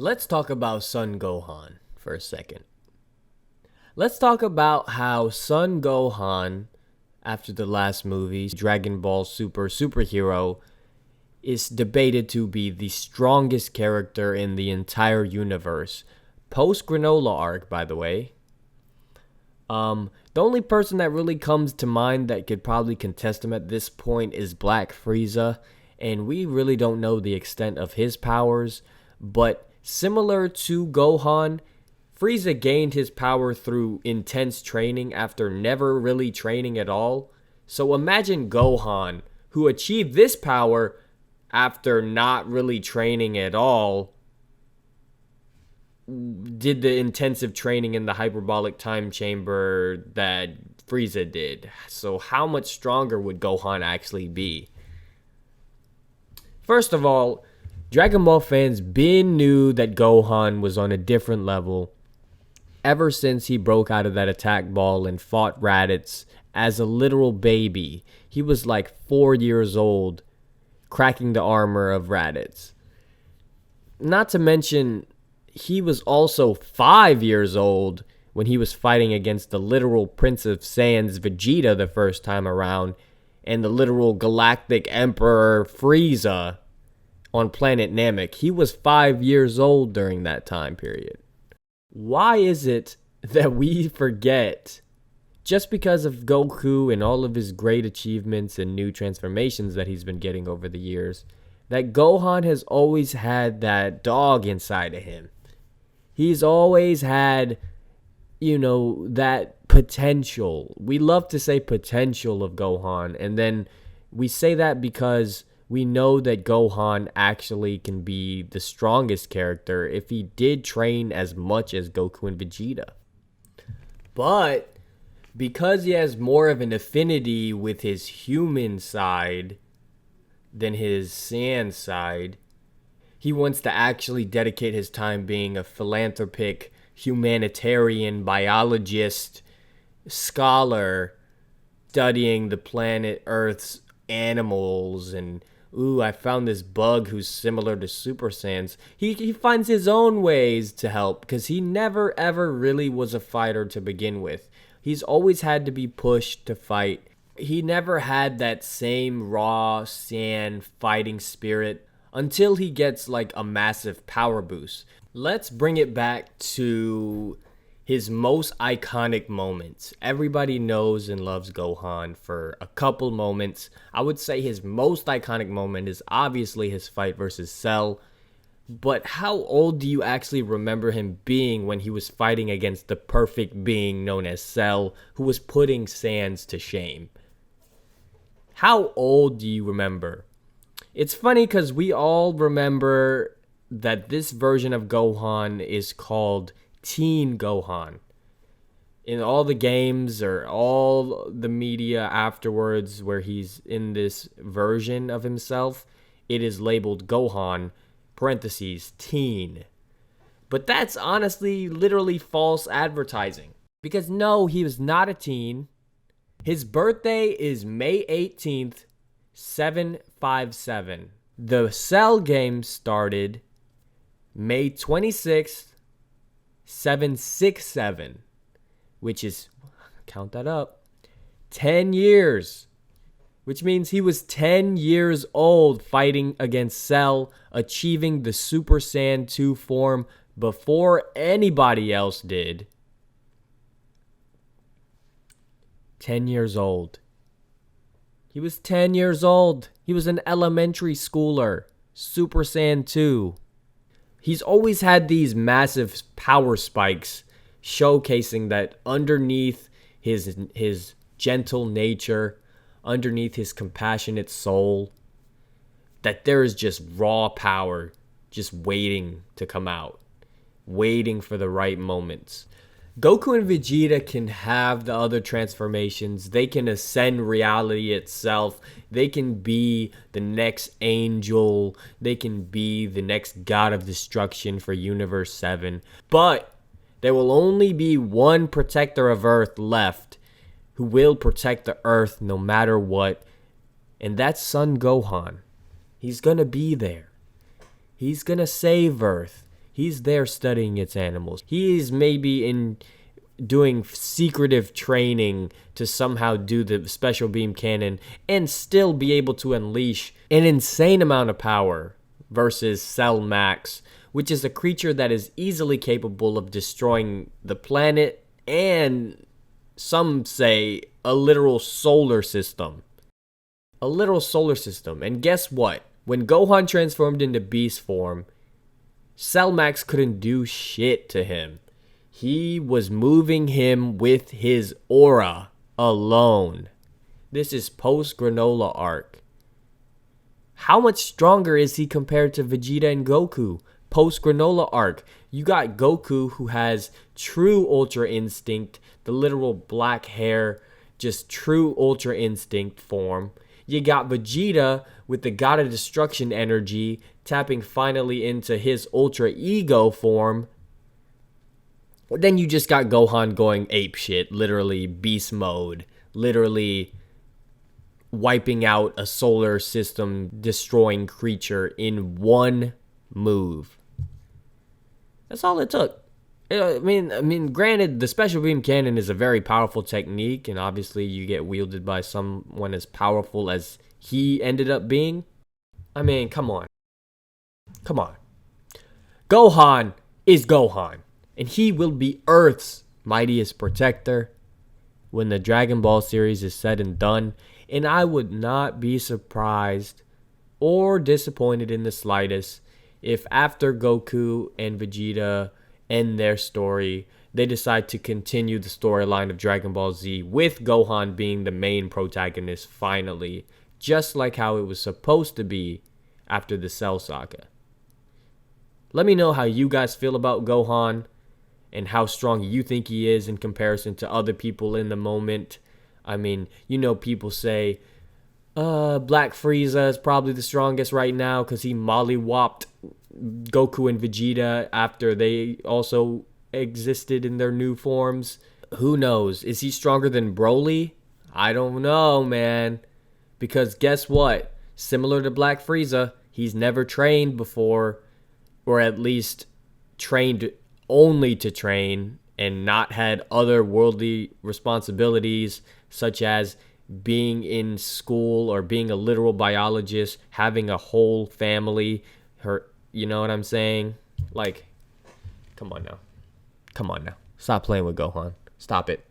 Let's talk about Son Gohan for a second. Let's talk about how Son Gohan, after the last movie, Dragon Ball Superhero, is debated to be the strongest character in the entire universe. Post Granola arc, by the way. The only person that really comes to mind that could probably contest him at this point is Black Frieza, and we really don't know the extent of his powers, but similar to Gohan, Frieza gained his power through intense training after never really training at all. So imagine Gohan, who achieved this power after not really training at all, did the intensive training in the hyperbolic time chamber that Frieza did. So how much stronger would Gohan actually be? First of all, Dragon Ball fans knew that Gohan was on a different level ever since he broke out of that attack ball and fought Raditz as a literal baby. He was like 4 years old, cracking the armor of Raditz. Not to mention, he was also 5 years old when he was fighting against the literal Prince of Saiyans Vegeta the first time around, and the literal Galactic Emperor Frieza on planet Namek. He was 5 years old during that time period. Why is it that we forget, just because of Goku and all of his great achievements and new transformations that he's been getting over the years, that Gohan has always had that dog inside of him? He's always had, that potential. We love to say potential of Gohan, and then we say that because we know that Gohan actually can be the strongest character if he did train as much as Goku and Vegeta. But because he has more of an affinity with his human side than his Saiyan side, he wants to actually dedicate his time being a philanthropic, humanitarian, biologist, scholar, studying the planet Earth's animals, and I found this bug who's similar to Super Saiyans. He finds his own ways to help because he never ever really was a fighter to begin with. He's always had to be pushed to fight. He never had that same raw Saiyan fighting spirit until he gets like a massive power boost. Let's bring it back to his most iconic moments. Everybody knows and loves Gohan for a couple moments. I would say his most iconic moment is obviously his fight versus Cell. But how old do you actually remember him being when he was fighting against the perfect being known as Cell, who was putting Saiyans to shame? How old do you remember? It's funny because we all remember that this version of Gohan is called Teen Gohan. In all the games or all the media afterwards where he's in this version of himself, it is labeled Gohan, parentheses, teen. But that's honestly literally false advertising. Because no, he was not a teen. His birthday is May 18th, 757. The Cell game started May 26th, 767, which is, count that up, 10 years. Which means he was 10 years old fighting against Cell, achieving the Super Saiyan 2 form before anybody else did. 10 years old. He was 10 years old. He was an elementary schooler. Super Saiyan 2. He's always had these massive power spikes, showcasing that underneath his gentle nature, underneath his compassionate soul, that there is just raw power just waiting to come out, waiting for the right moments. Goku and Vegeta can have the other transformations. They can ascend reality itself. They can be the next angel. They can be the next god of destruction for Universe 7. But there will only be one protector of Earth left who will protect the Earth no matter what. And that's Son Gohan. He's gonna be there. He's gonna save Earth. He's there studying its animals. He's maybe doing secretive training to somehow do the special beam cannon and still be able to unleash an insane amount of power versus Cell Max, which is a creature that is easily capable of destroying the planet and, some say, a literal solar system. A literal solar system. And guess what? When Gohan transformed into beast form, Cell Max couldn't do shit to him. He was moving him with his aura alone. This is post-Granola arc. How much stronger is he compared to Vegeta and Goku? Post-Granola arc, you got Goku who has true Ultra Instinct, the literal black hair, just true Ultra Instinct form. You got Vegeta with the God of Destruction energy, tapping finally into his Ultra Ego form. Then you just got Gohan going apeshit, literally beast mode, literally wiping out a solar system destroying creature in one move. That's all it took. I mean, granted, the special beam cannon is a very powerful technique, and obviously you get wielded by someone as powerful as he ended up being. I mean, come on. Gohan is Gohan, and he will be Earth's mightiest protector when the Dragon Ball series is said and done, and I would not be surprised or disappointed in the slightest if after Goku and Vegeta end their story, they decide to continue the storyline of Dragon Ball Z with Gohan being the main protagonist finally, just like how it was supposed to be after the Cell Saga. Let me know how you guys feel about Gohan and how strong you think he is in comparison to other people in the moment. I mean, people say, Black Frieza is probably the strongest right now because he mollywopped Goku and Vegeta after they also existed in their new forms. Who knows? Is he stronger than Broly? I don't know, man. Because guess what? Similar to Black Frieza, he's never trained before, or at least trained only to train and not had other worldly responsibilities such as being in school or being a literal biologist, having a whole family. You know what I'm saying? Like, come on now. Stop playing with Gohan. Stop it.